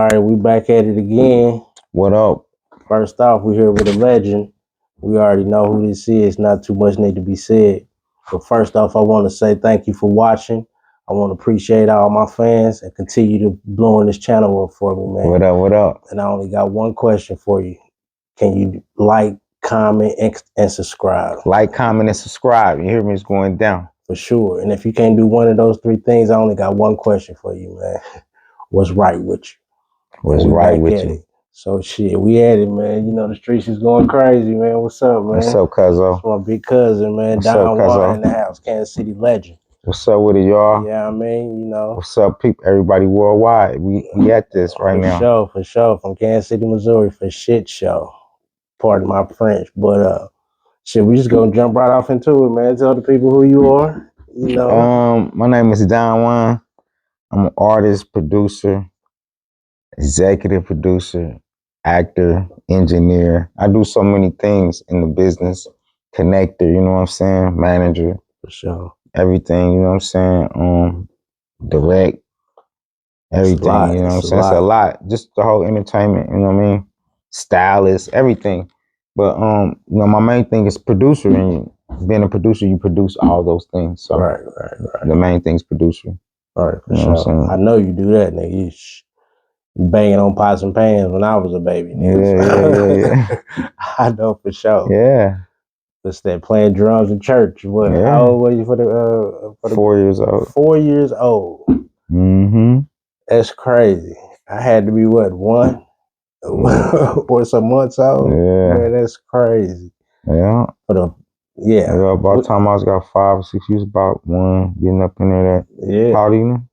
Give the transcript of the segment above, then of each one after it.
All right, we back at it again. What up? First off, we're here with a legend. We already know who this is. Not too much need to be said. But first off, I want to say thank you for watching. I want to appreciate all my fans and continue to blowing this channel up for me, man. What up? What up? And I only got one question for you. Can you like, comment, and subscribe? Like, comment, and subscribe. You hear me? It's going down. For sure. And if you can't do one of those three things, I only got one question for you, man. What's right with you? What's right with you? So shit, we at it, man. You know the streets is going crazy, man. What's up, man? What's up, cuzzo? That's my big cousin, man. What's up, DonJaun cuzzo? in the house, Kansas City legend. What's up with it, y'all? Yeah, I mean, you know. What's up, people? Everybody worldwide. We at this right now. For sure. From Kansas City, Missouri for shit show. Pardon my French, but shit, we just gonna jump right off into it, man. Tell the people who you are. You know. My name is DonJaun. I'm an artist, producer, executive producer, actor, engineer. I do so many things in the business. Connector, you know what I'm saying? Manager. For sure. Everything, you know what I'm saying? Direct. Everything, you know what I'm saying? It's a lot. Just the whole entertainment, you know what I mean? Stylist, everything. But you know, my main thing is producer, and being a producer, you produce all those things. So right. The main thing is producer. All right, for sure. I know you do that, nigga. You banging on pots and pans when I was a baby, nigga. Yeah. I know for sure. Yeah. It's that playing drums in church. What? Yeah. How old were you for the 4 years old? 4 years old. Mm-hmm. That's crazy. I had to be what, 1 or some months old. Yeah. Man, that's crazy. Yeah. About the time I was got 5 or 6 years, about 1 getting up in there. Yeah. How old are you now?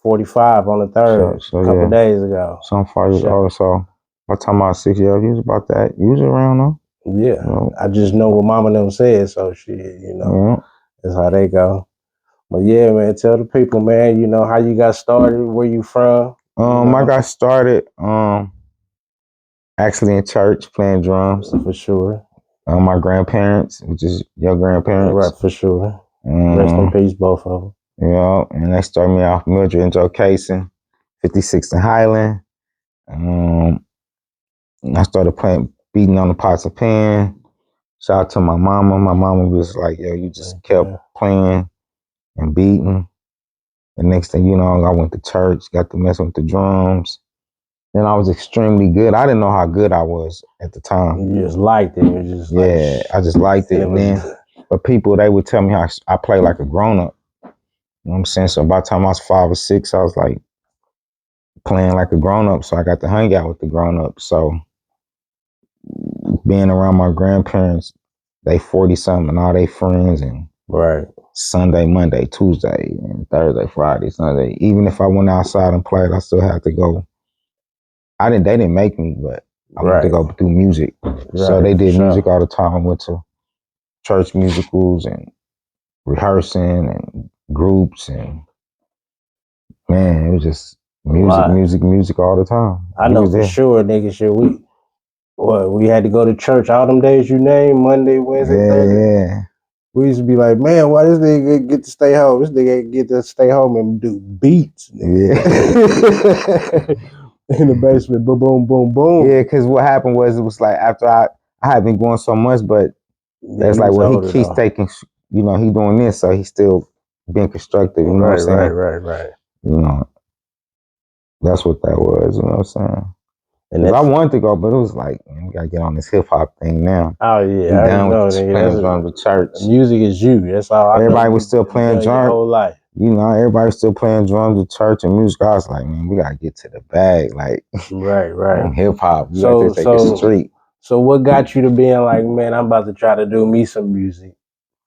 45 on the 3rd. So a couple days ago. So I'm 5 years old. So by the time I was 6 years old, he was about that. He was around though. Yeah. You know? I just know what mama and them said, so shit, you know. That's how they go. But yeah, man, tell the people, man, you know, how you got started, where you from. I got started actually in church playing drums. For sure. My grandparents, which is your grandparents. Right, for sure. Rest in peace, both of them. You know, and they started me off Mildred and Joe Casey, 56th and Highland. I started beating on the pots and pans. Shout out to my mama. My mama was like, yo, you just kept playing and beating. The next thing you know, I went to church, got to mess with the drums. Then I was extremely good. I didn't know how good I was at the time. You just liked it. You just I just liked it. And then, but people, they would tell me how I play like a grown-up. You know what I'm saying? So by the time I was 5 or 6, I was like playing like a grown-up. So I got to hang out with the grown-ups. So being around my grandparents, they 40-something and all they friends, and Sunday, Monday, Tuesday, and Thursday, Friday, Sunday. Even if I went outside and played, I still had to go. They didn't make me, but I went to go do music. So they did music all the time. I went to church musicals and rehearsing and groups, and man, it was just music all the time. I know for sure, nigga. Shit, we had to go to church all them days you named, Monday, Wednesday, Thursday. Yeah. We used to be like, man, why this nigga get to stay home? This nigga get to stay home and do beats. Yeah. In the basement, boom, boom, boom, boom. Yeah, because what happened was, it was like after I had been going so much, but that's like, well, he keeps taking, you know, he doing this, so he's still being constructive, you know what I'm saying? Right. You know, that's what that was, you know what I'm saying? And I wanted to go, but it was like, man, we gotta get on this hip hop thing now. Oh yeah, we done with playing drums at church. Music is you. That's all. Everybody was still playing drums. Your whole life. You know, everybody was still playing drums at church and music. I was like, man, we gotta get to the bag, like right. Hip hop. You got to take the street. So what got you to being like, man, I'm about to try to do me some music,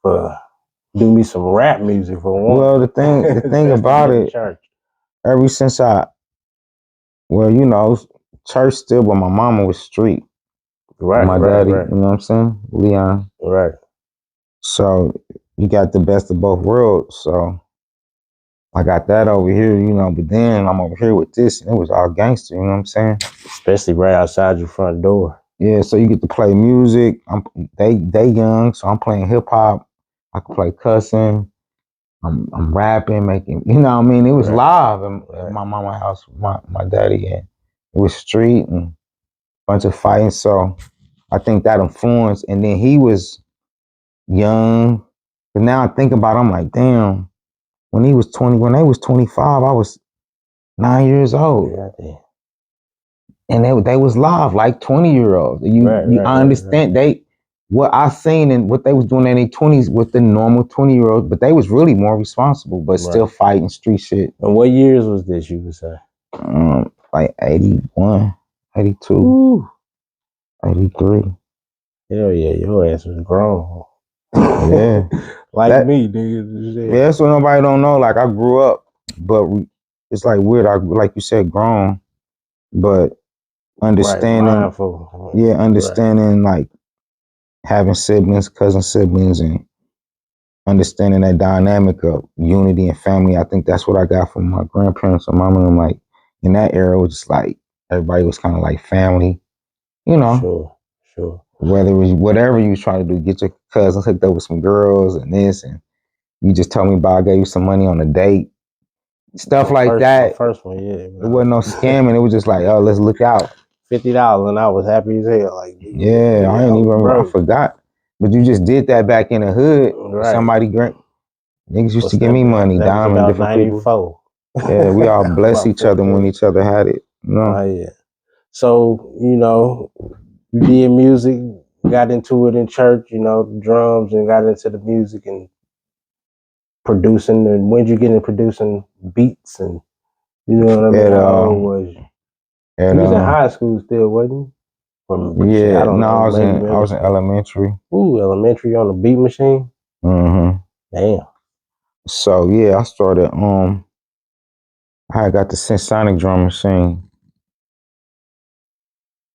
do me some rap music for one? Well, the thing about it, ever since you know, church still, but my mama was street. My daddy, you know what I'm saying? Leon. Right. So you got the best of both worlds. So I got that over here, you know, but then I'm over here with this, and it was all gangster, you know what I'm saying? Especially right outside your front door. Yeah, so you get to play music. They young, so I'm playing hip hop. I can play cussing. I'm rapping, making, you know what I mean? It was live at my mama's house, my daddy, and It was street and a bunch of fighting. So I think that influenced. And then he was young. But now I think about it, I'm like, damn, when they was 25, I was 9 years old. Yeah. And they was live like 20-year-olds. I understand what I seen and what they was doing in their 20s with the normal 20-year-olds, but they was really more responsible, but still fighting street shit. And what years was this, you would say? Like 81, 82, Ooh. 83. Hell yeah, your ass was grown. Yeah. Like me, nigga. Yeah, that's what nobody don't know. Like I grew up, but it's like weird. Like you said, grown, but understanding, understanding like having siblings, cousin siblings, and understanding that dynamic of unity and family. I think that's what I got from my grandparents and mom and them. Like in that era, it was just like everybody was kind of like family, you know. Sure. Whether it was whatever you was trying to do, get your cousins hooked up with some girls and this, and you just told me about I gave you some money on a date. Stuff like that. First one, yeah. It wasn't no scamming. It was just like, oh, let's look out. $50, and I was happy as hell. Like, yeah, I ain't even remember. I forgot. But you just did that back in the hood. Right. Somebody niggas used to give me money, dime, and different 94. People. Yeah, we all bless each other when each other had it. You know? Oh yeah. So, you did music, got into it in church, the drums, and got into the music and producing. And when did you get into producing beats and you know what I mean? How old was you? You was in high school still, wasn't you? Yeah, I was in elementary. Ooh, elementary on the beat machine? Mm-hmm. Damn. So yeah, I started I got the sonic drum machine.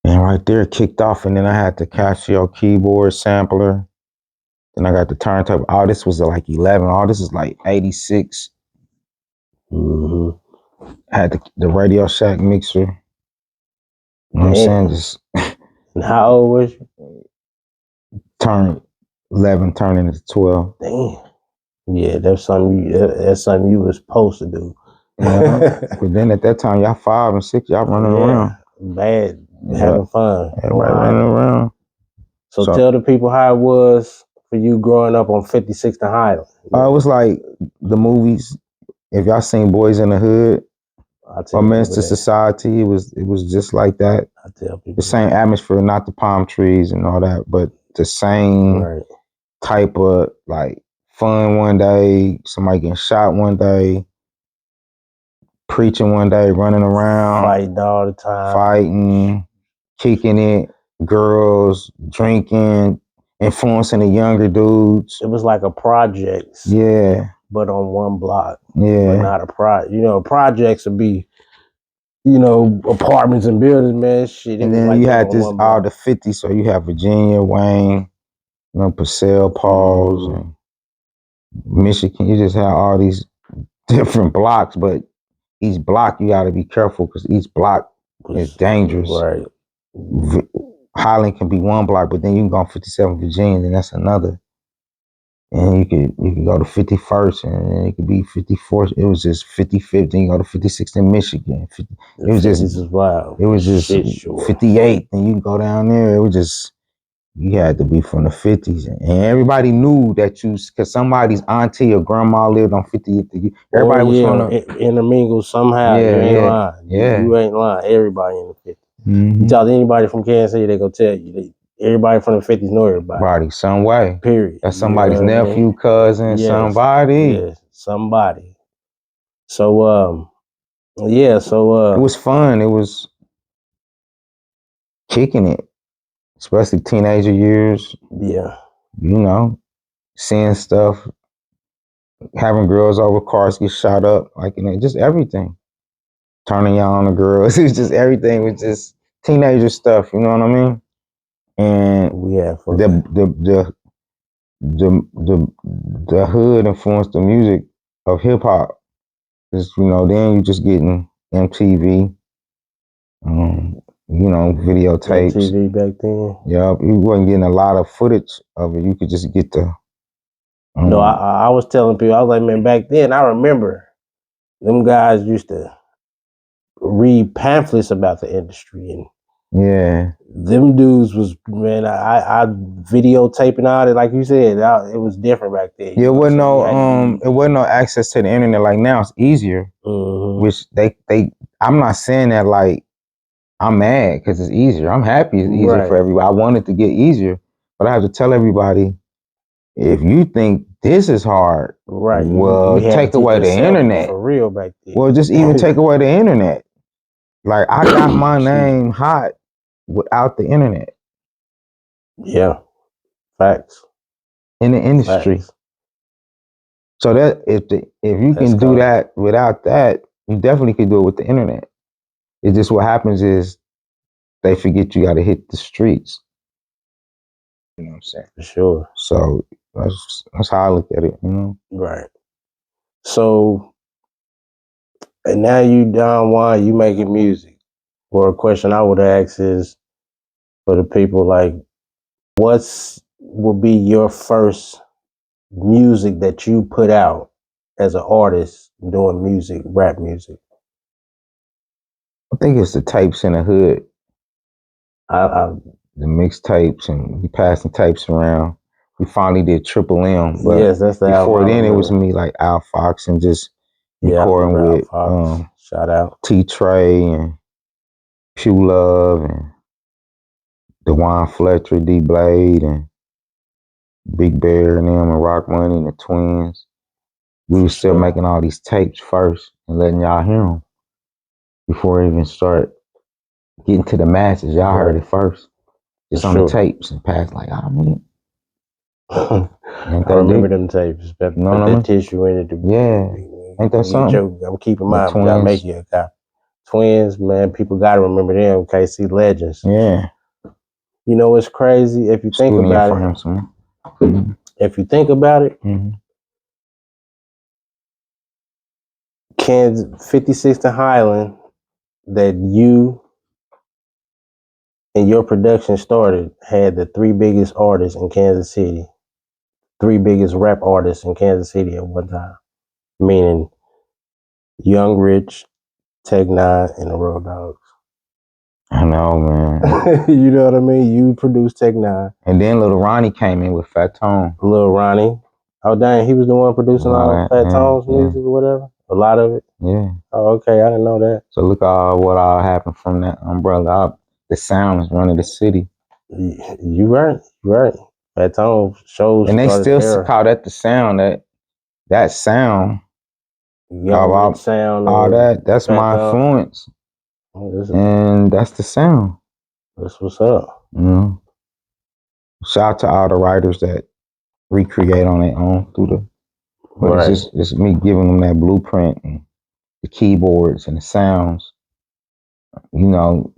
And right there it kicked off, and then I had the Casio keyboard sampler. Then I got the turntable. All this was like 11. All this is like 86. Mm-hmm. I had the Radio Shack mixer. You know what I'm saying? Just and how old was you? Turned 11, turning into 12. Damn. Yeah, that's something you was supposed to do. Yeah. But then at that time, y'all 5 and 6, y'all running around. Bad, having fun. Everybody running around. So tell the people how it was for you growing up on 56th and Highland. It was like the movies. If y'all seen Boys in the Hood or Men's to Society, it was just like that. I tell people the same atmosphere, not the palm trees and all that, but the same type of like fun one day, somebody getting shot one day, preaching one day, running around, fighting all the time, fighting, kicking it, girls, drinking, influencing the younger dudes. It was like a project. Yeah. But on one block. Yeah. But not a project. Projects would be, apartments and buildings, man. Shit. And then you had this all the 50s. So you have Virginia, Wayne, Purcell, Pauls, and Michigan. You just have all these different blocks, but each block you got to be careful because each block is dangerous. Right. Highland can be one block, but then you can go on 57 Virginia, and that's another. And you could go to 51st, and then it could be 54th. It was just 55th. Then you go to 56th in Michigan. It was just wild. It was just 58th, and you can go down there. It was just you had to be from the 50s, and everybody knew that because somebody's auntie or grandma lived on 50th. Everybody was from the intermingle somehow. You ain't lying. You ain't lying. Everybody in the 50s. Mm-hmm. You talk to anybody from Kansas City, they gonna tell you. Everybody from the 50s know everybody. Some way. Period. That's somebody's nephew, cousin, somebody. Yes, somebody. So it was fun. It was kicking it, especially teenager years. Yeah. Seeing stuff, having girls over, cars get shot up, just everything. Turning y'all on the girls. It's just everything was just teenager stuff, you know what I mean? And the hood influenced the music of hip hop. Just then you just getting MTV, videotapes. MTV back then. Yeah, you wasn't getting a lot of footage of it. You could just get the. No, I was telling people, I was like, man, back then I remember them guys used to read pamphlets about the industry, and yeah, them dudes was, man, I videotaping all it, like you said, it was different back then. Yeah, it wasn't no access to the internet like now. It's easier. Which I'm not saying that like I'm mad because it's easier. I'm happy it's easier for everybody. I want it to get easier, but I have to tell everybody, if you think this is hard, well, you take away the internet. For real back then. Well, just even take away the internet. Like, I got my name hot without the internet. Yeah, facts. In the industry. Facts. So that if you can do that without that, you definitely can do it with the internet. It's just what happens is they forget you got to hit the streets. You know what I'm saying? For sure. So that's how I look at it, you know? Right. So, and now you DonJaun, you making music. Or a question I would ask is, for the people, like, will be your first music that you put out as an artist doing music, rap music? I think it's the tapes in the hood. The mixtapes, and we passing tapes around. We finally did Triple M, but yes, that's the before then it was me like Al Fox and just recording with shout out T Trey and Pew Love and DeJaun Fletcher, D Blade and Big Bear and them and Rock Money and the Twins. We were still making all these tapes first and letting y'all hear them before we even start getting to the masses. Y'all heard it first. It's on the tapes and passed like, I mean. I remember them tapes. Put that tissue in it. Ain't that something? I'm keeping mine, but I make you a copy. Twins, man, people gotta remember them. KC legends. Yeah. You know what's crazy? If you think about it. If you think about it, Kansas 56th and Highland, that you and your production started, had the 3 biggest artists in Kansas City. 3 biggest rap artists in Kansas City at one time. Meaning Young Rich, Tech Nine, and the Road Dogs. I know, man. You know what I mean? You produced Tech Nine. And then Little Ronnie came in with sTheTown. Little Ronnie. Oh, dang, he was the one producing all sTheTown's music or whatever? A lot of it? Yeah. Oh, okay, I didn't know that. So look what all happened from that umbrella. The sound is running the city. You right. sTheTown shows. And they still call that the sound, that sound. Young Rich sound. All that's my influence. And that's the sound. That's what's up. Shout out to all the writers that recreate on their own through the. But it's me giving them that blueprint and the keyboards and the sounds, you know,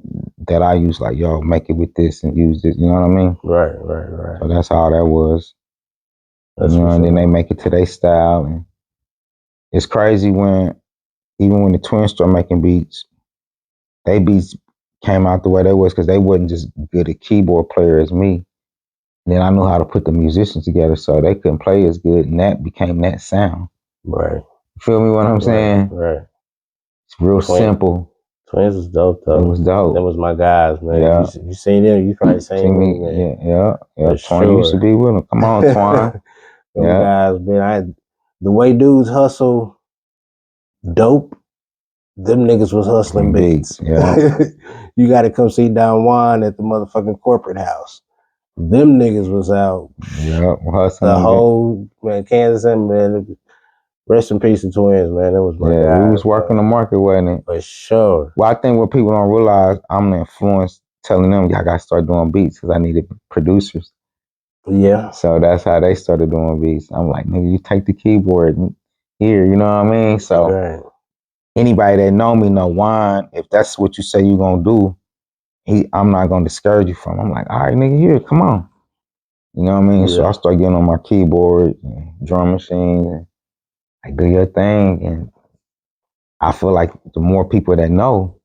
that I use. Like, yo, make it with this and use this. You know what I mean? Right. So that's how that was. And then they make it to their style, and it's crazy even when the Twins start making beats, they beats came out the way they was because they wasn't just good at keyboard player as me. And then I knew how to put the musicians together, so they couldn't play as good, and that became that sound. Right. You feel me? What I'm saying? Right. It's real simple. Twins was dope though. It was dope. That was my guys, man. Yeah. You seen them? You probably seen me, man. Yeah. Twine used to be with them. Come on, Twine. Guys, man. The way dudes hustle dope, them niggas was hustling beats. Yeah. You got to come see DonJaun at the motherfucking corporate house. Them niggas was out. Yeah, hustling. The whole, man, Kansas City, man. Rest in peace to Twins, man. That was my guy. We was working the market, wasn't it? For sure. Well, I think what people don't realize, I'm the influence telling them, y'all got to start doing beats because I needed producers. Yeah. So that's how they started doing beats. I'm like, nigga, you take the keyboard here, you know what I mean? So anybody that know me know Juan, if that's what you say you're going to do, I'm not going to discourage you from. I'm like, all right, nigga, here, come on. You know what I mean? Yeah. So I start getting on my keyboard, and drum machine, and I do your thing. And I feel like the more people that know,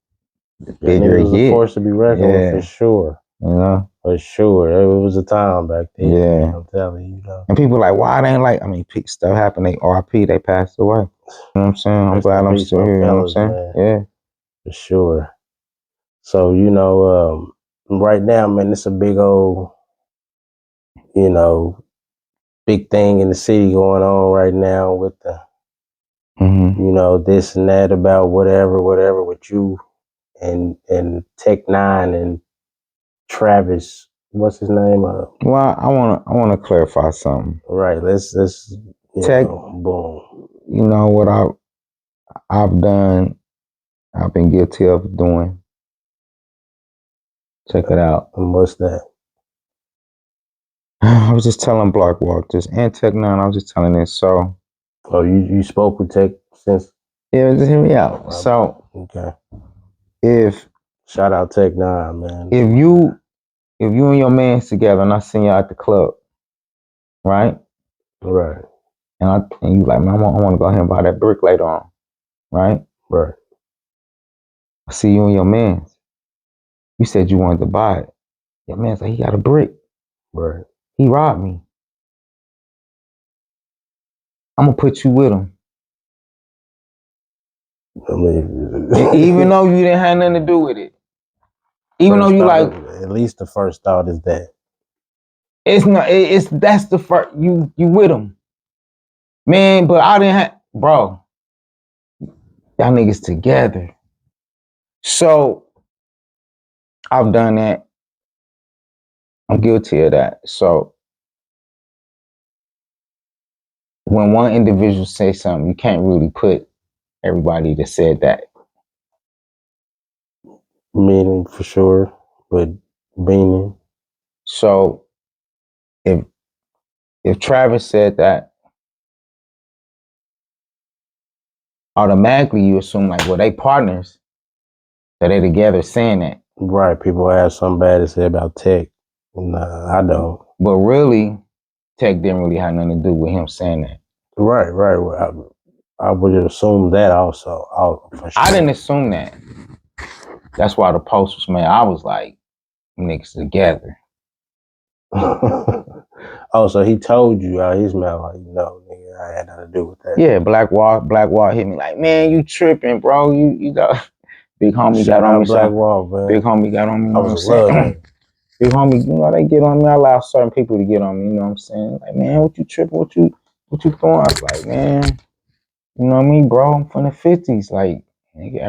the bigger it gets. A force to be reckoned with, for sure. You know? For sure. It was a time back then. Yeah. I'm telling you, though. And people like, why they ain't like, I mean, stuff happened. They RIP, they passed away. You know what I'm saying? I'm glad I'm still here. You know what I'm saying? Man. Yeah. For sure. So, right now, man, it's a big old, big thing in the city going on right now with the, this and that about whatever with you and Tech 9 and Travis. What's his name? Well, I wanna clarify something. Right. Let's Tech. Boom. You know what I've done. I've been guilty of doing. Check it out. And what's that? I was just telling Block Walkers and Tech 9. I was just telling this. So. Oh, you spoke with Tech since? Yeah, just hear me out. So. Okay. If. Shout out Tech 9, man. If you and your man's together and I seen you at the club, right? Right. And you like, man, I want to go ahead and buy that brick later on, right? Right. I see you and your man's. You said you wanted to buy it. Your man's like, he got a brick. Right. He robbed me. I'm gonna put you with him. I mean, even though you didn't have nothing to do with it. Even though you like, at least the first thought is that. It's not. That's the first. You with him, man. But I didn't have, bro. Y'all niggas together. So I've done that. I'm guilty of that. So when one individual says something, you can't really put everybody that said that. Meaning for sure, but meaning. So if Travis said that, automatically you assume like, well, they partners, that they together saying that. Right. People have something bad to say about Tech. Nah, I don't. But really, Tech didn't really have nothing to do with him saying that. Right. I would assume that also. For sure. I didn't assume that. That's why the post was made. I was like, niggas together. Oh, so he told you out his mouth, like, no, nigga, I had nothing to do with that. Yeah, Black Wall hit me like, man, you tripping, bro. You know, big homie got on me. Black Wall, man. Big homie got on me. I was in love. Big homie, they get on me. I allow certain people to get on me. You know what I'm saying? Like, man, what you tripping? What you doing? I was like, man, you know what I mean, bro? I'm from the 50s. Like, nigga,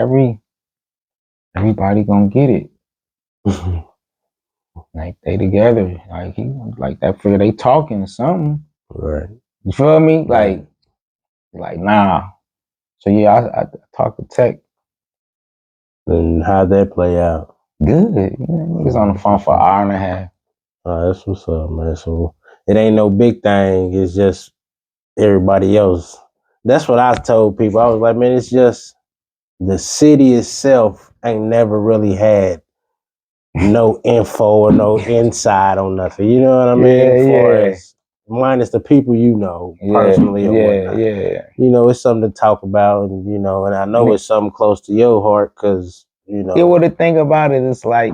everybody gonna get it. Like, they together. Like, like that figure they talking or something. Right. You feel me? Like, nah. So yeah, I talked to Tech. And how'd that play out? Good. Niggas on the phone for an hour and a half. Oh, that's what's up, man. So it ain't no big thing. It's just everybody else. That's what I told people. I was like, man, it's just the city itself ain't never really had no info or no insight on nothing. You know what I mean? As far as minus the people personally or whatnot. Yeah. It's something to talk about, and and I know it's something close to your heart because Yeah, well, the thing about it is like,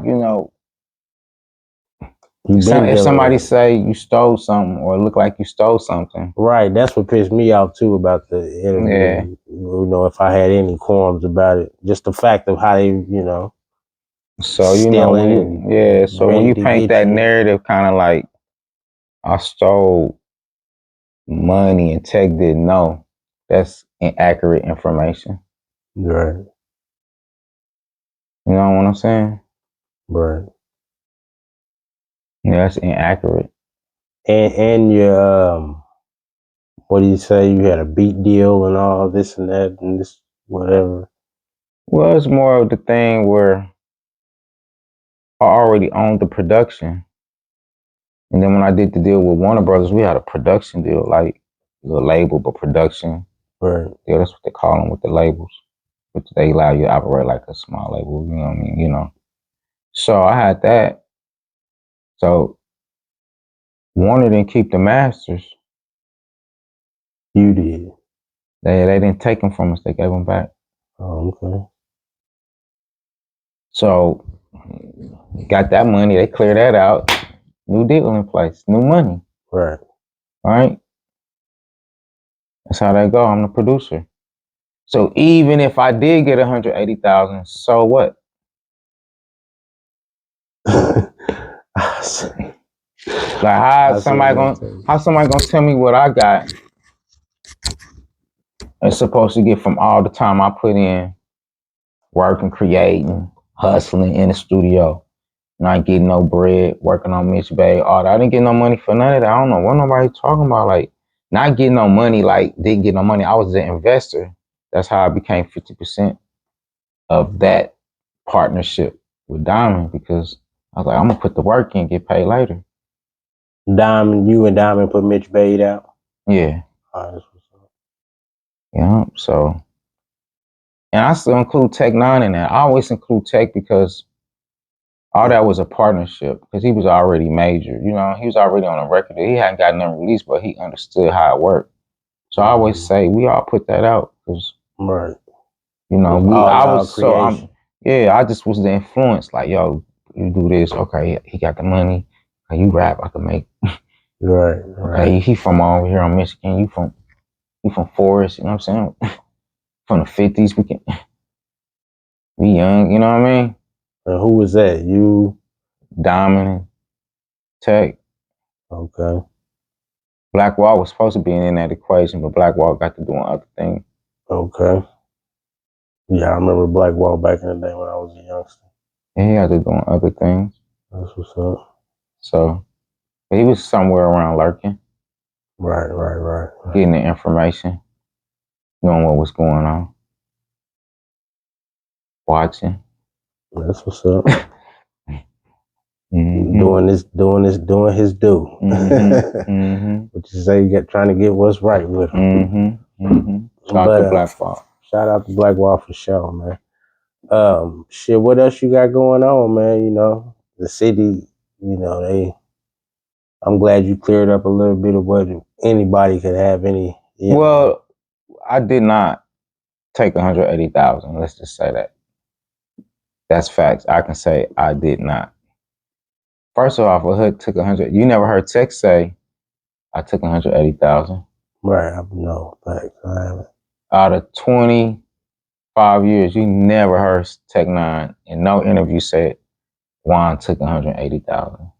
if somebody say you stole something or look like you stole something. Right, that's what pissed me off too about the interview. Yeah. If I had any qualms about it, just the fact of how they, so so when you paint that narrative kind of like I stole money and Tech didn't know, that's inaccurate information. Right. You know what I'm saying? Right. Yeah, that's inaccurate. And your what do you say? You had a beat deal and all this and that and this whatever. Well, it's more of the thing where I already owned the production. And then when I did the deal with Warner Brothers, we had a production deal, like the label, but production. Right. Yeah, that's what they call them with the labels. But they allow you to operate like a small label, you know what I mean? So I had that. So Warner didn't keep the masters. You did. They didn't take them from us. They gave them back. Oh, okay. So got that money. They cleared that out. New deal in place. New money. Right. All right. That's how they go. I'm the producer. So even if I did get 180,000, so what? Like how somebody gonna tell me what I got is supposed to get from all the time I put in working, creating, hustling in the studio, not getting no bread, working on Mitch Bay, all that. I didn't get no money for none of that. I don't know what nobody talking about. Like not getting no money, like didn't get no money. I was an investor. That's how I became 50% of that partnership with Diamond because I was like, I'm gonna put the work in, get paid later. Diamond, you and Diamond put Mitch Bade out? Yeah. Oh, that's what's up. Yeah, so and I still include Tech Nine in that. I always include Tech because all that was a partnership because he was already major. You know, he was already on a record. He hadn't got nothing released, but he understood how it worked. So I always say we all put that out because, right. You know, I just was the influence. Like, yo, you do this, okay? He got the money. Okay, you rap, I can make. Right. Okay, he from over here on Michigan. You from Forest. You know what I'm saying? From the 50s, we can be young. You know what I mean? And who was that? You, Diamond, Tech. Okay. Blackwall was supposed to be in that equation, but Blackwall got to doing other things. Okay. Yeah, I remember Blackwall back in the day when I was a youngster. Yeah, he got to doing other things. That's what's up. So, he was somewhere around lurking. Right. Getting the information, knowing what was going on, watching. That's what's up. Mm-hmm. Doing his due. What you say? Trying to get what's right with him. Shout out to Blackwall. Shout out to Blackwall for sure, man. Shit, what else you got going on, man? You know, the city. You know, I'm glad you cleared up a little bit of what anybody could have any. Well, I did not take 180,000. Let's just say that. That's facts. I can say I did not. First off, a hood took 100. You never heard Tech say I took 180,000. Right. No, facts. I haven't. Out of 25 years, you never heard Tech Nine in no interview said Juan took 180,000.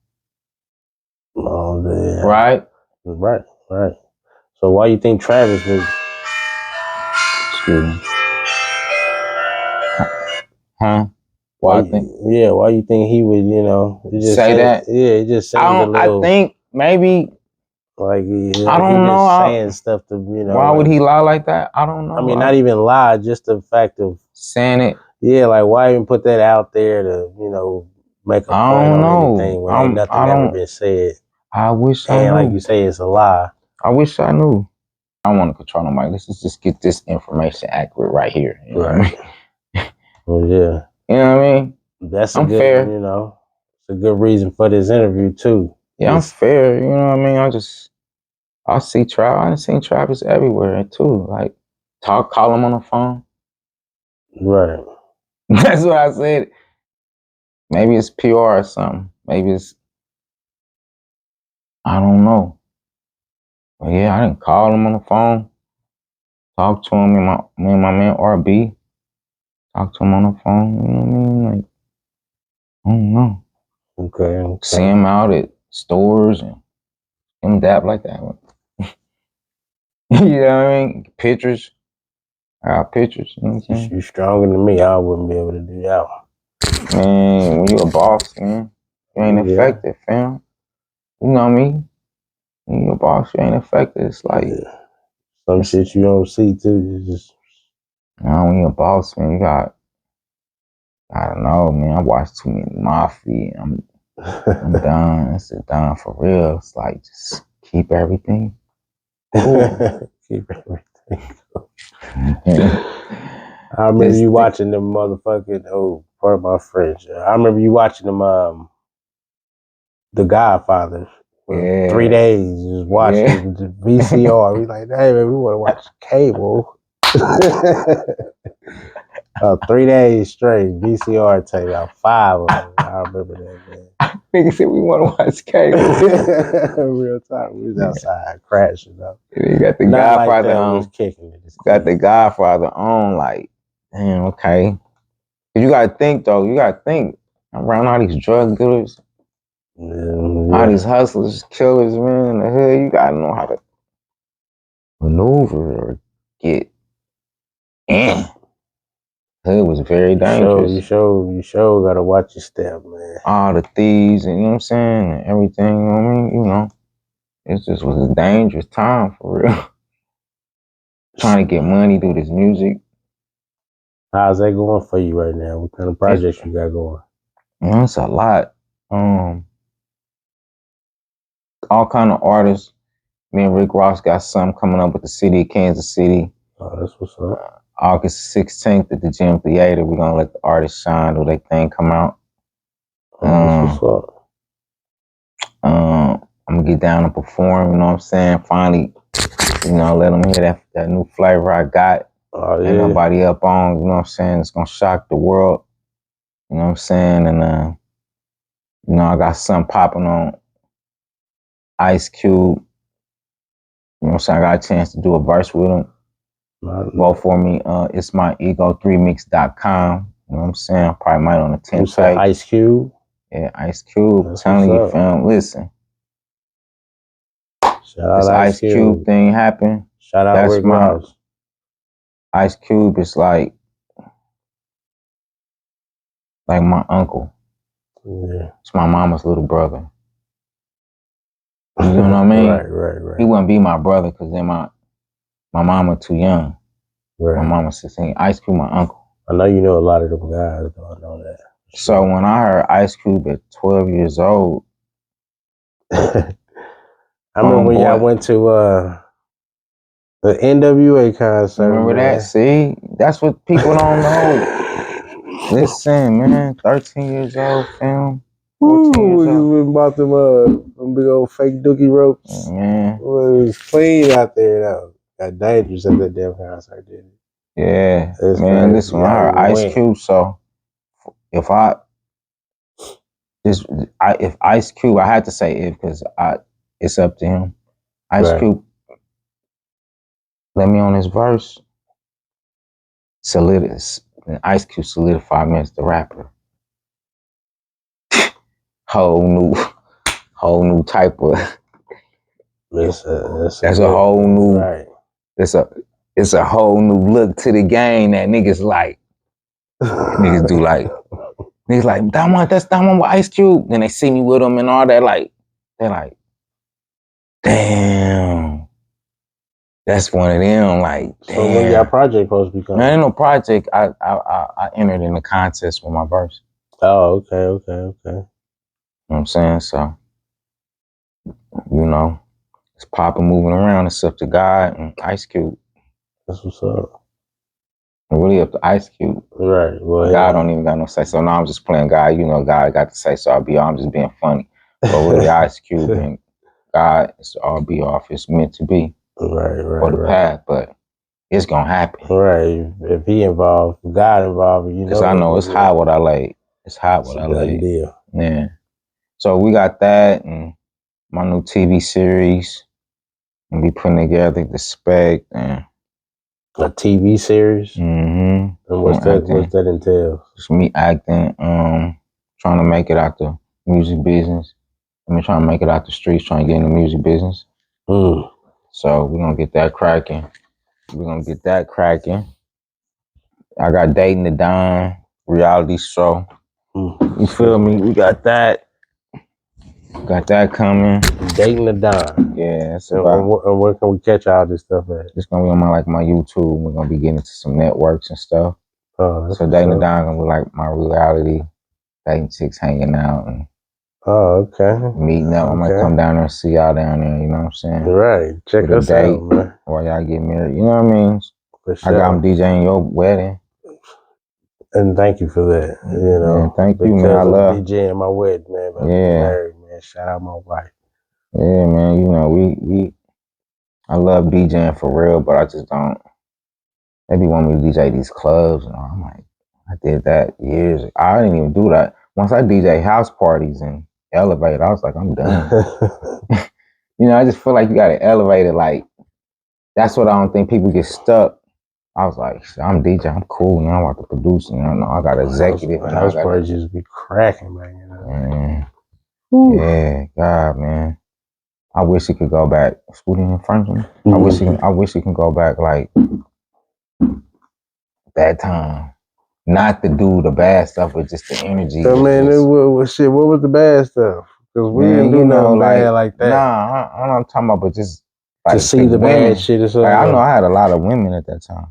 Oh, yeah. Right. So why you think Travis was? Excuse me. Huh? Why you think he would? You know, just say that. Yeah, it just seemed a little. I think maybe. Like I don't know. Saying stuff to Why would he lie like that? I don't know. I mean, not even lie, just the fact of saying it. Yeah, like why even put that out there to make a point on anything when ain't nothing ever been said. I wish I knew. Like you say, it's a lie. I wish I knew. I don't want to control nobody. Let's just get this information accurate right here. You know what I mean? Well, yeah. You know what I mean? That's fair. It's a good reason for this interview too. Yeah, I'm fair. You know what I mean? I see Travis. I've seen Travis everywhere too. Like call him on the phone. Right. That's what I said. Maybe it's PR or something. Maybe it's I don't know. But yeah, I didn't call him on the phone. Talk to him, me and my man RB. Talk to him on the phone. You know what I mean? Like, I don't know. Okay. See him out at stores and him dap like that. You know what I mean? Pictures. I got pictures. You know what I'm saying? You stronger than me. I wouldn't be able to do that one. Man, when you a boss, man, you ain't effective, fam. You know me. When you a boss, you ain't effective. It's like some shit you don't see too. When you a boss, man, you got. I don't know, man. I watched too many Mafia. I'm done. It's done for real. It's like just keep everything cool. Keep everything cool. I remember you watching them motherfucking part of my French. I remember you watching them The Godfather. For 3 days just watching the VCR. We like, hey man, we want to watch cable. 3 days straight. VCR tape, about 5 of them. I remember that, man. Nigga said we want to watch cable. Real time. We was outside crashing, though. You got the Not Godfather like that. on. We was kicking it. Got the Godfather on. Like, damn, okay. But you gotta think though. You gotta think around all these drug dealers, all these hustlers, killers, man, in the hood. You gotta know how to maneuver or get in. Hood was very dangerous. You sure gotta watch your step, man. All the thieves, and you know what I'm saying, and everything. You know what I mean? You know, it just was a dangerous time for real. Trying to get money through this music. How's that going for you right now? What kind of projects you got going? It's a lot. All kind of artists. Me and Rick Ross got something coming up with the city of Kansas City. Oh, that's what's up. August 16th at the Gym Theater. We're gonna let the artists shine till their thing come out. That's what's up. I'm gonna get down and perform, you know what I'm saying? Finally, you know, let them hear that new flavor I got. Oh, yeah. Ain't nobody up on, you know what I'm saying? It's gonna shock the world. You know what I'm saying? And you know, I got something popping on Ice Cube. You know what I'm saying? I got a chance to do a verse with him. Vote for me. It's my ego3mix.com. You know what I'm saying? Probably might on the 10th page. Ice Cube? Yeah, Ice Cube. That's telling you, fam, listen. Shout out this Ice Cube thing happened. Shout out Rick Ross. Ice Cube is like my uncle. Yeah. It's my mama's little brother. You know what I mean? Right. He wouldn't be my brother because then my mama too young. Right. My mama's 16. Ice Cube, my uncle. I know you know a lot of them guys, though. I know that. So when I heard Ice Cube at 12 years old, I remember when y'all went to the NWA concert. Remember that? See? That's what people don't know. Listen, man, 13 years old, fam. 14 years old. You bought them big old fake dookie ropes. Man. It was clean out there, though. Got dangerous at that damn concert, didn't it? Yeah. It's man, this one I heard Ice Cube, so if Ice Cube, I had to say if because it's up to him. Ice Cube, let me on his verse. Ice Cube solidified me as the rapper. whole new type of. That's a whole new. Right. It's a whole new look to the game that niggas like. Niggas do like. Niggas like, that's DonJaun with Ice Cube. Then they see me with him and all that. Like, they're like, damn. That's one of them. Like, damn. So when your project supposed to be coming? Man, ain't no project. I entered in the contest with my verse. Oh, okay. You know what I'm saying? So, you know, it's popping, moving around. It's up to God and Ice Cube. That's what's up. Really up to Ice Cube. Right. Well, God don't even got no say. So now I'm just playing God. You know, God got to say so. I'm just being funny. But really, Ice Cube and God, it's all be off. It's meant to be. Right. For the path, but it's gonna happen. Right. If he involved, God involved, you know. Because I know it's hot what I laid. It's hot what I laid. Deal. Yeah. So we got that and my new TV series. And we putting together the spec and a TV series. Mm-hmm. And what's that entail? Just me acting, trying to make it out the music business. Trying to make it out the streets, trying to get in the music business. So we're gonna get that cracking. I got Dating the Don reality show. You feel me? We got that. Got that coming. Dating the Don. Yeah, it's about. And where can we catch all this stuff at? It's gonna be on my YouTube. We're gonna be getting into some networks and stuff. Oh, so Dating the Don gonna be like my reality, dating chicks hanging out and meeting up. I'm gonna come down there and see y'all down there. You know what I'm saying? Right. Check us out, man. Or y'all get married. You know what I mean? For sure. I got them DJing your wedding. And thank you for that. You know, man, thank you, man. I love DJing my wedding, man. But yeah, married, man. Shout out my wife. Yeah, man. You know, I love DJing for real, but I just don't. They be wanting me to DJ these clubs, and I'm like, I did that years ago. I didn't even do that. Once I DJ house parties and elevate, I was like, I'm done. You know, I just feel like you gotta elevate it. Like, that's what I don't think people get stuck. I was like, I'm DJ, I'm cool now. I'm about to produce, and I got executive. House parties just be cracking, man. You know? Yeah, God, man. I wish it could go back. Scooting in front of me. I wish it can go back like that time. Not to do the bad stuff, but just the energy. So man, what was the bad stuff? Because we didn't do nothing bad like that. Nah, I'm talking about, but just like to see the women. bad shit or something. Like, I know I had a lot of women at that time.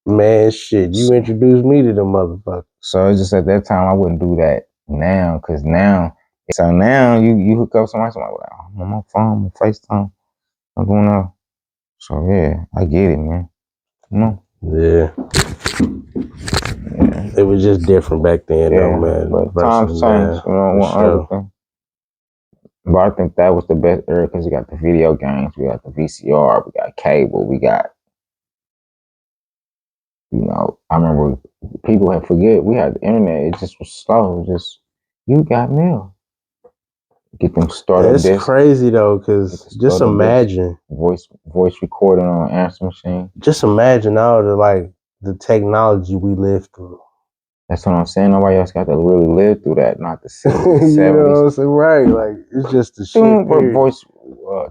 Man, shit, you introduced me to them motherfuckers. So it's just at that time I wouldn't do that now, because now you hook up somebody like, I'm on my phone, I'm on FaceTime, I'm going out. So yeah, I get it, man. You know? Yeah. It was just different back then, though, man. But times change, you know, one other thing. But I think that was the best era because you got the video games, we got the VCR, we got cable, we got, you know, I remember people had forget we had the internet. It just was slow. Just, you got mail. Get them started. That's crazy though, because just imagine voice recording on an answer machine. Just imagine all the technology we lived through. That's what I'm saying. Nobody else got to really live through that, not the 60s, 70s. You know what I'm saying? Right. Like, it's just the shit. Voice,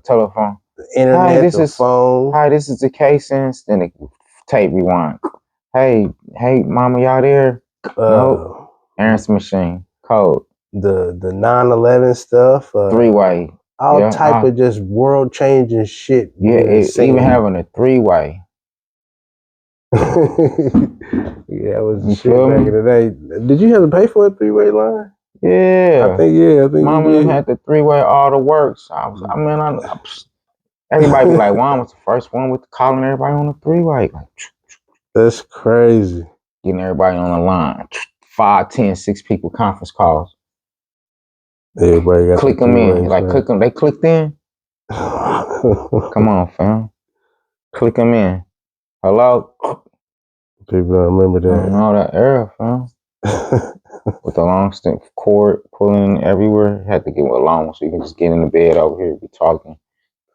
telephone. The internet, phone. Hi, this is the K-Sense. Then the tape rewind. Hey, mama, y'all there? Nope. Answer machine. Code. The 9/11 stuff. Three-way. All type of just world-changing shit. Yeah, even having a three-way. Yeah, it was the shit back in the day. Did you have to pay for a three-way line? Yeah. I think Mama had the three-way all the works. Everybody be like, Juan was the first one with calling everybody on the three-way. Like, that's crazy. Getting everybody on the line. 5, 10, 6 people conference calls. Everybody got click them in. Like, click them. They clicked in. Come on, fam. Click them in. Hello? People don't remember that. I don't know that era, fam. With the long stick cord pulling everywhere. Had to get a long one so you can just get in the bed over here, be talking,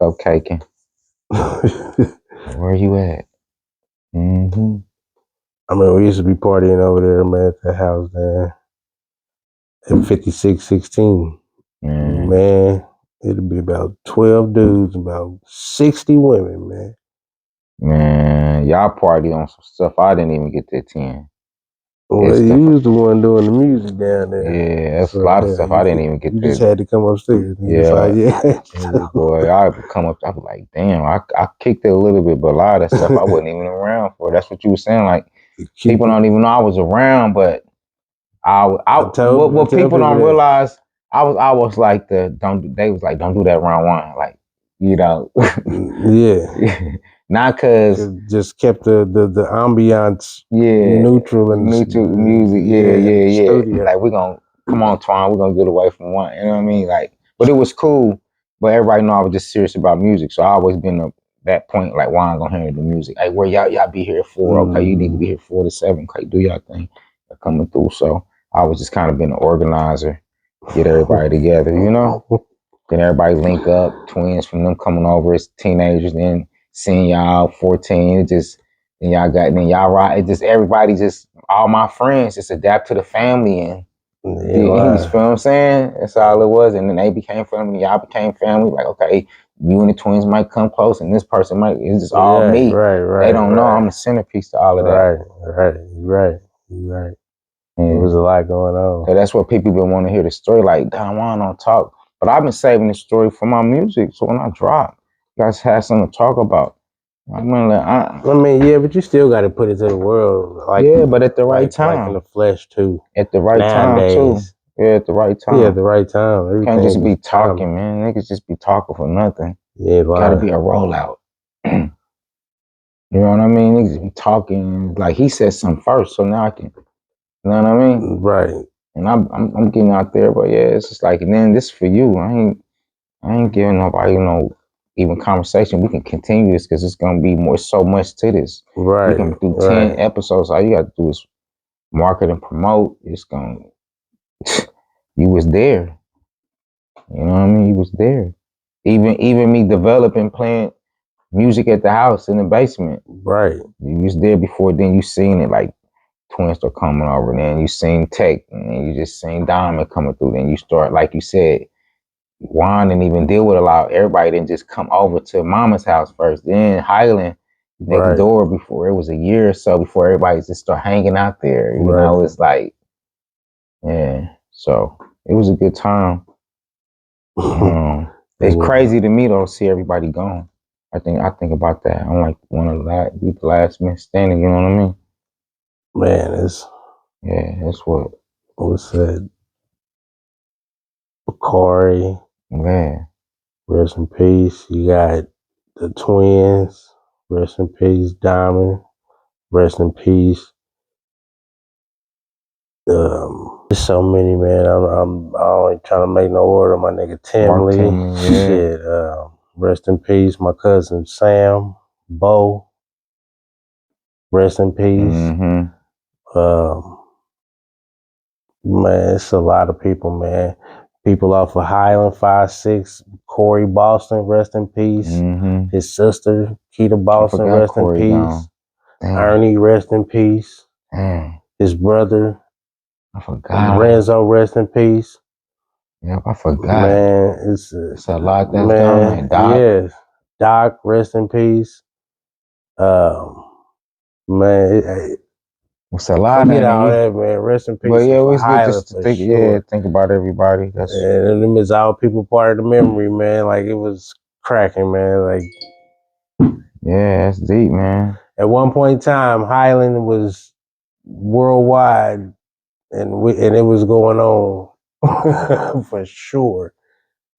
cupcaking. Where you at? Mm-hmm. I mean, we used to be partying over there, man, at the house there at 5616. Man, it'd be about 12 dudes, about 60 women, man. Man, y'all party on some stuff I didn't even get to attend. Well, you was the one doing the music down there. Yeah, that's a lot of stuff I didn't even get to. You just had to come upstairs. Boy, I would come up, I was like, damn, I kicked it a little bit, but a lot of that stuff I wasn't even around for. That's what you were saying, like, people don't even know I was around, but what people don't realize, I was like they was like, don't do that round one, like, you know. Yeah. Not cause just kept the ambiance neutral and neutral music. Yeah. Like, we're gonna come on, Twan, we're gonna get away from one. You know what I mean? Like, but it was cool. But everybody know I was just serious about music. So I always been at that point, like, why I'm gonna handle the music. Like, where y'all be here at 4, okay, you need to be here 4 to 7, okay, do y'all thing. They're coming through. So I was just kind of been an organizer, get everybody together, you know? Then everybody link up, twins from them coming over as teenagers, then seeing y'all 14, then y'all ride. It just, everybody just, all my friends just adapt to the family, and you feel what I'm saying? That's all it was. And then they became family, y'all became family. Like, okay, you and the twins might come close, and this person might, it's just all me. Right. They don't know I'm the centerpiece to all of that. Right. There was a lot going on. So that's what people been wanting to hear the story. Like, DonJaun don't talk. But I've been saving the story for my music. So when I drop, you guys have something to talk about. I mean, yeah, but you still got to put it to the world. Like, yeah, but at the right time. Like in the flesh, too. At the right time, too. Yeah, at the right time. Yeah, at the right time. Everything can't just be talking, man. Niggas just be talking for nothing. Yeah, gotta be a rollout. You know what I mean? Niggas be talking. Like, he said something first, so now I can, you know what I mean? Right. And I'm getting out there, but yeah, it's just like, and then this for you. I ain't giving nobody no even conversation, we can continue this because it's gonna be so much to this. Right. We can do 10 episodes. All you got to do is market and promote. It's gonna. You was there. You know what I mean? You was there. Even me developing, playing music at the house in the basement. Right. You was there before. Then you seen it like twins start coming over. Then you seen Tech, and then you just seen Diamond coming through. Then you start, like you said, Juan didn't even deal with a lot. Everybody didn't just come over to Mama's house first. Then Highland next door before it was a year or so before everybody just start hanging out there. You know, it's like, yeah. So it was a good time. It's crazy to me though, see everybody gone. I think about that. I'm like one of the last men standing. You know what I mean? Man, that's what said. Corey, man, rest in peace. You got the twins, rest in peace. Diamond, rest in peace. There's so many, man. I'm always trying to make no order. My nigga Timley, shit. Rest in peace. My cousin Sam, Bo, rest in peace. Man, it's a lot of people, man. People off of Highland 5-6, Corey Boston, rest in peace. His sister, Keita Boston, rest in peace. Ernie, rest in peace. His brother, I forgot. Renzo, rest in peace. Yep, I forgot. Man, it's a lot that's gone. Doc. Yes. Doc, rest in peace. Man, it's a lot. Forget all that, man. Rest in peace. But yeah, it was good Highland, just to think. Think about everybody. That's and them is all people part of the memory, man. Like it was cracking, man. Like that's deep, man. At one point in time, Highland was worldwide, and it was going on for sure.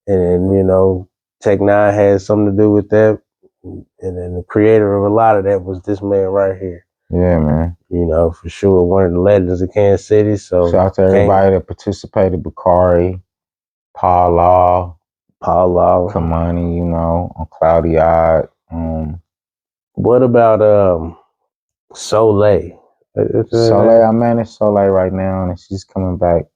And you know, Tech Nine had something to do with that. And then the creator of a lot of that was this man right here. Yeah, man. You know, for sure, one of the legends of Kansas City. So shout out to everybody that participated: Bakari, Paul Law, Kamani, you know, on Cloudy Eyed. What about Soleil? Soleil, I manage Soleil right now, and she's coming back.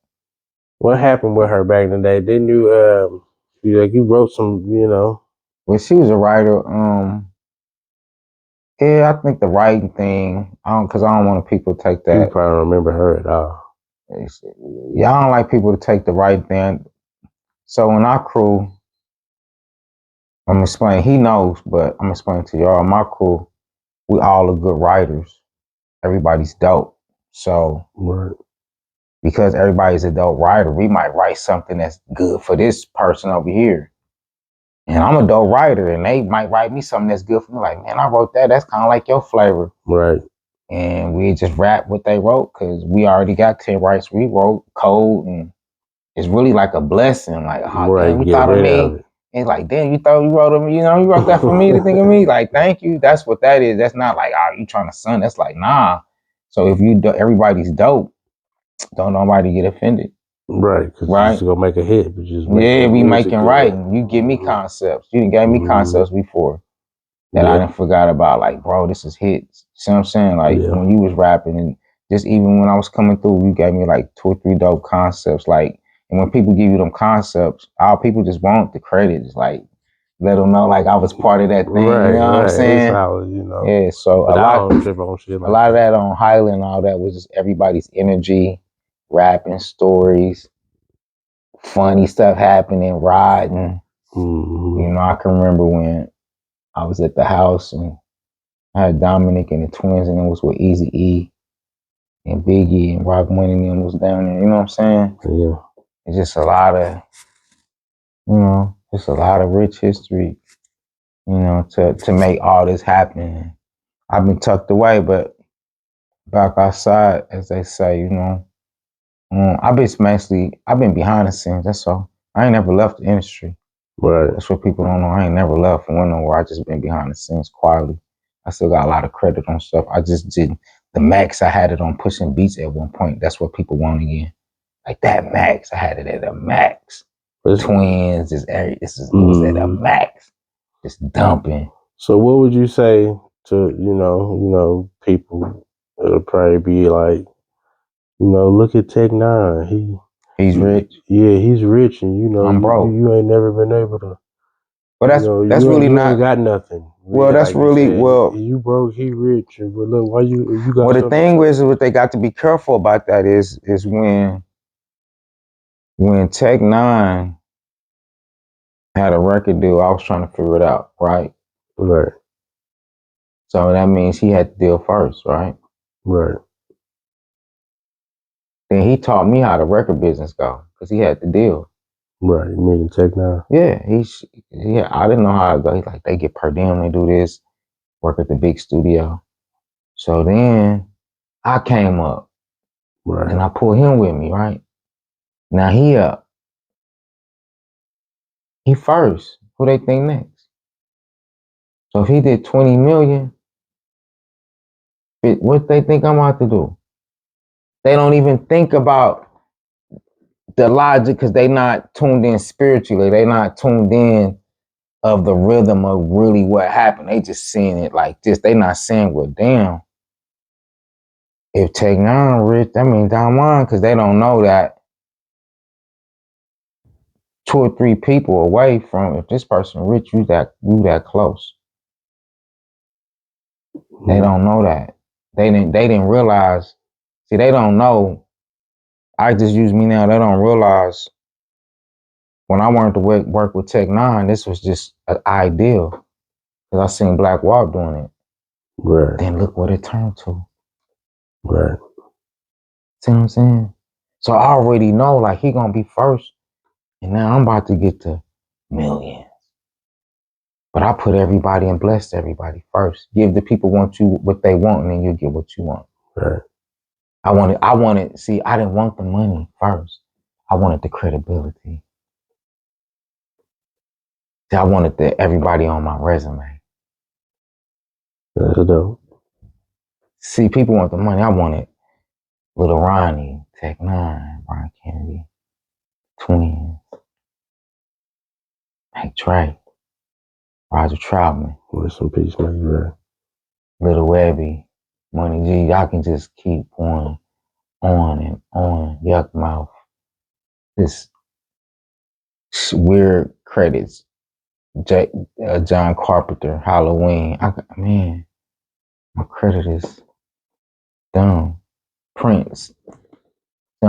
What happened with her back in the day? Didn't you you wrote some, you know? Well, she was a writer. Yeah, I think the writing thing. Because I don't want people to take that. You probably don't remember her at all. Yeah, I don't like people to take the right thing. So in our crew, I'm explaining. He knows, but I'm explaining to y'all. My crew, we all are good writers. Everybody's dope. So because everybody's a dope writer, we might write something that's good for this person over here. And I'm a dope writer, and they might write me something that's good for me. Like, man, I wrote that. That's kind of like your flavor. Right. And we just rap what they wrote because we already got 10 rights. We wrote code, and it's really like a blessing. Like, damn, you thought of me. And it's like, damn, you wrote of me. You know, you wrote that for me to think of me. Like, thank you. That's what that is. That's not like, you trying to son. That's like, nah. So if everybody's dope, don't nobody get offended. Right, because you're just gonna make a hit. We making writing. You give me concepts. You done gave me concepts before that I done forgot about. Like, bro, this is hits. See what I'm saying? Like when you was rapping, and just even when I was coming through, you gave me like 2 or 3 dope concepts. Like, and when people give you them concepts, all people just want the credit. It's like let them know like I was part of that thing. Right, you know what I'm saying? You know. Yeah. So but a lot of that on Highland, all that was just everybody's energy, rapping stories. Funny stuff happening, riding. You know, I can remember when I was at the house and I had Dominic and the twins, and it was with Easy E and Biggie and Rock Money and them was down there. You know what I'm saying? Yeah. It's just a lot of, just a lot of rich history, to make all this happen. I've been tucked away, but back outside, as they say, I've been behind the scenes. That's all. I ain't never left the industry. Right. That's what people don't know. I ain't never left and went nowhere. I just been behind the scenes quietly. I still got a lot of credit on stuff. I just did the max. I had it on pushing beats at one point. That's what people want again. Like that max. I had it at a max. Twins, it was at a max. just dumping. So what would you say to, people that'll probably be like, look at Tech-9. He's rich. Yeah, he's rich, and I'm broke. you ain't never been able to. But that's really you not. Ain't got nothing. Well, that's like really you broke, he rich, and but look, why you got? Well, the thing is, what they got to be careful about that is when Tech-9 had a record deal, I was trying to figure it out, right? Right. So that means he had the deal first, right? Right. Then he taught me how the record business go because he had the deal. Right. You mean Tech-9? Yeah, I didn't know how it go. He's like, they get per diem, they do this, work at the big studio. So then I came up, right, and I pulled him with me, right? Now he up. He first. Who they think next? So if he did 20 million, what they think I'm about to do? They don't even think about the logic because they not tuned in spiritually. They not tuned in of the rhythm of really what happened. They just seeing it like this. They not saying, well, damn, if Tech-9 rich, that means DonJaun, because they don't know that 2 or 3 people away from, if this person rich, you that close. Mm-hmm. They don't know that. They didn't realize. See, they don't know. I just use me now. They don't realize when I wanted to work with Tech-9, this was just an ideal. Because I seen Black Walt doing it. Right. Then look what it turned to. Right. See what I'm saying? So I already know, like, he gonna be first. And now I'm about to get to millions. But I put everybody and bless everybody first. Give the people what they want, and then you get what you want. Right. I wanted, see, I didn't want the money first. I wanted the credibility. See, I wanted everybody on my resume. That's dope. See, people want the money. I wanted Little Ronnie, Tech-9, Brian Kennedy, Twins, Hank Trey, Roger Troutman. Rest in peace, man. Right. Little Webby, Money G. Y'all can just keep going on and on. Yuck Mouth. This weird credits. John Carpenter, Halloween. Man, my credit is dumb. Prince. You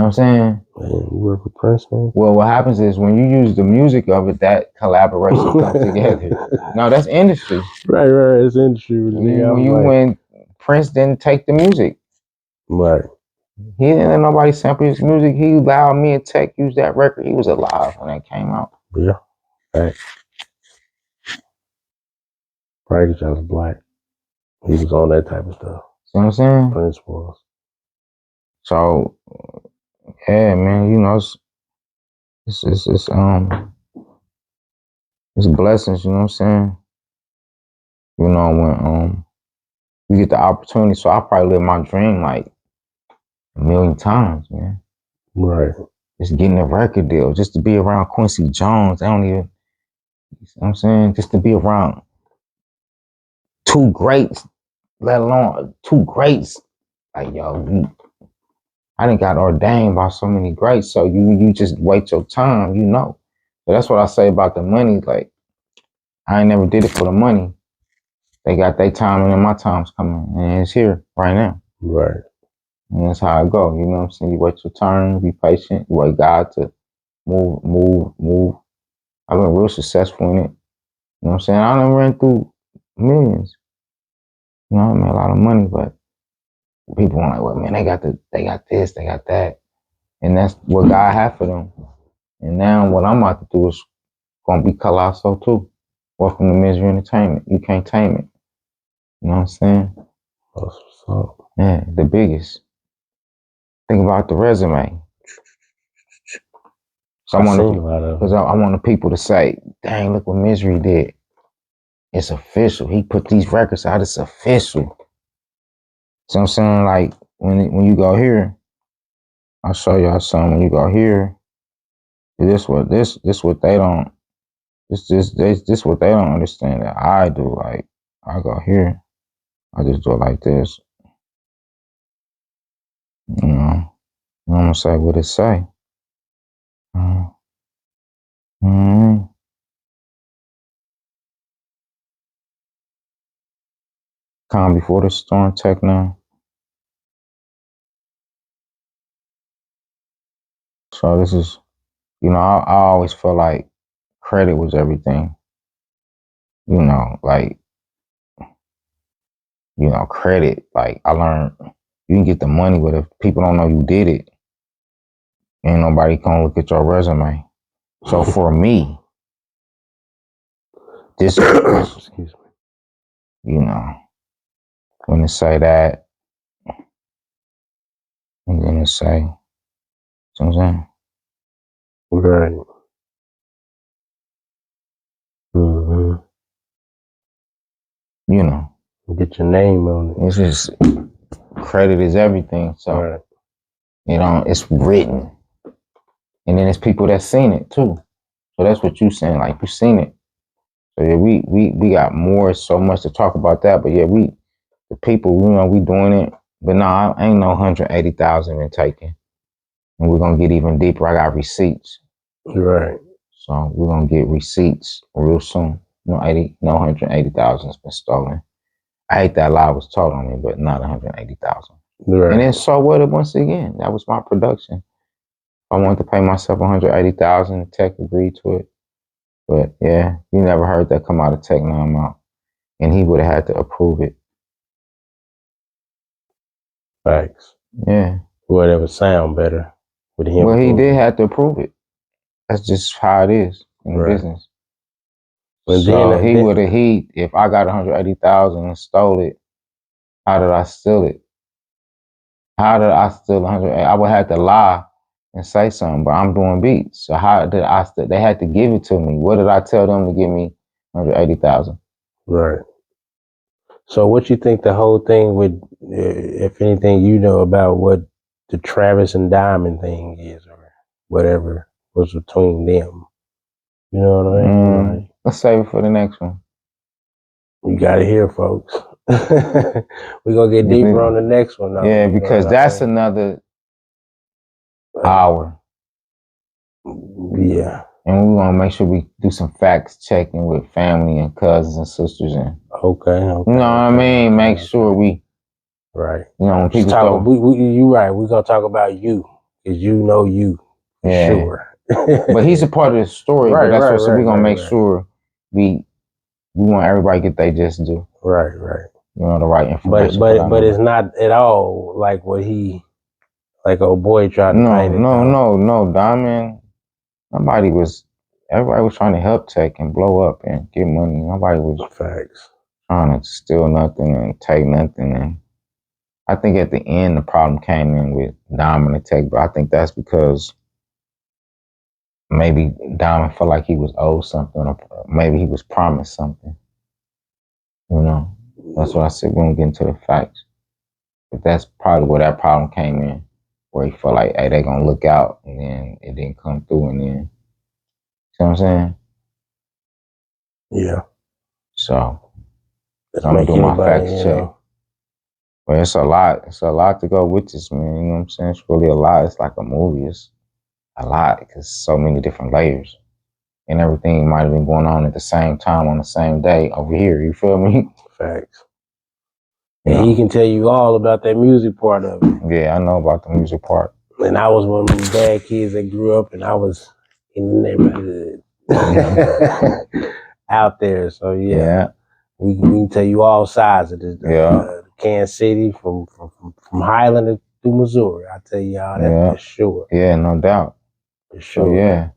know what I'm saying? Man, you work with Prince, man? Well, what happens is when you use the music of it, that collaboration comes together. No, that's industry. Right. It's industry. When Prince didn't take the music. Right. He didn't let nobody sample his music. He allowed me and Tech use that record. He was alive when that came out. Yeah. Right. Probably because I was black. He was on that type of stuff. See what I'm saying? Prince was. So, yeah, man, you know, it's blessings, you know what I'm saying? You know, when you get the opportunity, so I probably live my dream like a million times, man. Right. Just getting a record deal, just to be around Quincy Jones. I don't even, you know what I'm saying? Just to be around 2 greats, let alone 2 greats. Like, yo, I done got ordained by so many greats, so you just wait your time, you know. So that's what I say about the money. Like, I ain't never did it for the money. They got their time, and then my time's coming, and it's here right now. Right. And that's how I go. You know what I'm saying? You wait your turn, be patient, you wait God to move. I've been real successful in it. You know what I'm saying? I done ran through millions. You know, I made a lot of money, but people are like, well, man, they got this, they got that. And that's what God had for them. And now what I'm about to do is gonna be colossal too. Welcome to Misery Entertainment. You can't tame it. You know what I'm saying? That's what's up. Yeah, the biggest. Think about the resume. So I want the people to say, dang, look what Misery did. It's official. He put these records out, it's official. So I'm saying, like, when you go here, I'll show y'all something. When you go here, this what they don't It's just what they don't understand that I do. Like, I go here, I just do it like this. You know, I'm gonna say what it say. Mm-hmm. Calm before the storm, techno. So this is, I always felt like credit was everything. Like, credit. Like, I learned you can get the money, but if people don't know you did it, ain't nobody gonna look at your resume. So for me, this, Excuse me. When to say that, I'm gonna say, you know what I'm saying? Right. Mm-hmm. Get your name on it. It's just credit is everything. So right. It's written, and then it's people that seen it too. So that's what you saying. Like, you seen it. So yeah, we got so much to talk about that. But yeah, the people, we doing it. But no, I ain't no 180,000 been taken, and we're gonna get even deeper. I got receipts. Right. So we're gonna get receipts real soon. 180,000 has been stolen. I hate that lie was told on me, but not 180,000. Right. And then so what? Once again, that was my production. I wanted to pay myself 180,000. Tech agreed to it, but yeah, you never heard that come out of Tech no amount, and he would have had to approve it. Facts. Yeah. Whatever sound better with him. Well, he did have to approve it. That's just how it is in business. But so if I got 180,000 and stole it, how did I steal it? How did I steal 100? I would have to lie and say something, but I'm doing beats. So how did I steal? They had to give it to me. What did I tell them to give me 180,000? Right. So what you think the whole thing with, if anything, about what the Travis and Diamond thing is, or whatever was between them? You know what I mean? Let's save it for the next one. You got to hear, folks. We're going to get deeper on the next one, though. Yeah, because that's another hour. Yeah. And we want to make sure we do some facts checking with family and cousins and sisters. And okay. You know what I mean? Make sure we. Right. When people talk, you right. We're going to talk about you, because you know you. Yeah. Sure. But he's a part of the story. Right, but that's so we're going to make sure we want everybody to get they just do. Right. The right information. But it's not at all like what like old boy tried to paint it. No, Diamond. Everybody was trying to help Tech and blow up and get money. Nobody was trying to steal nothing and take nothing. And I think at the end the problem came in with Diamond and Tech, but I think that's because maybe Diamond felt like he was owed something, or maybe he was promised something. That's what I said. We don't get into the facts, but that's probably where that problem came in, where he felt like, hey, they're gonna look out, and then it didn't come through, and then, you know what I'm saying? Yeah. So I'm gonna do my facts check. But it's a lot. It's a lot to go with this, man. You know what I'm saying? It's really a lot. It's like a movie. It's a lot because so many different layers. And everything might have been going on at the same time on the same day over here. You feel me? Facts. And he can tell you all about that music part of it. Yeah, I know about the music part. And I was one of those bad kids that grew up, and I was in the neighborhood. Out there. So yeah. We can tell you all sides of this. Kansas City, from Highland to Missouri. I tell you all that for sure. Yeah, no doubt. For sure. So, yeah.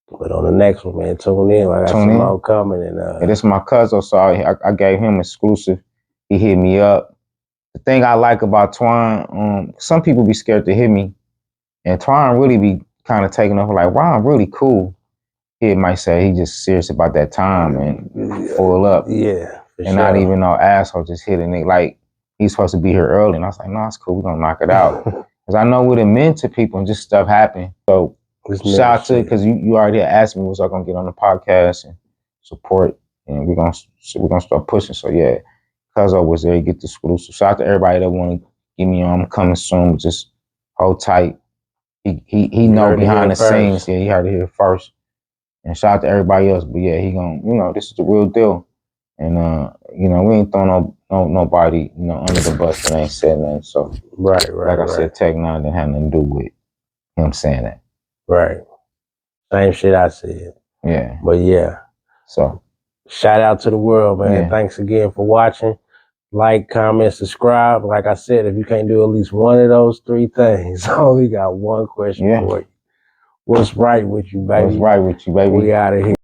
But on the next one, man, tune in. I got some more coming. And this is my cousin, so I gave him exclusive. He hit me up. The thing I like about Twine, some people be scared to hit me, and Twine really be kind of taking over like, wow, I'm really cool. He might say he just serious about that time and full up. Yeah. And not even no asshole just hitting it. Like, he's supposed to be here early. And I was like, no, it's cool. We're going to knock it out. Because I know what it meant to people and just stuff happened. So shout out to, because you already asked me was I gonna get on the podcast and support, and we're gonna start pushing. So yeah, cuz I was there, get the exclusive. Shout out to everybody that want to give me on. I'm coming soon. Just hold tight. He know behind the scenes. Yeah, he heard it here first. And shout out to everybody else. But yeah, he gonna, this is the real deal. And we ain't throwing nobody, under the bus that ain't said nothing. So right. Like I said, Tech9 didn't have nothing to do with him saying that. Right. Same shit I said. Yeah. But yeah. So shout out to the world, man. Yeah. Thanks again for watching. Like, comment, subscribe. Like I said, if you can't do at least one of those 3 things, I only got one question for you. What's right with you, baby? What's right with you, baby? We out of here.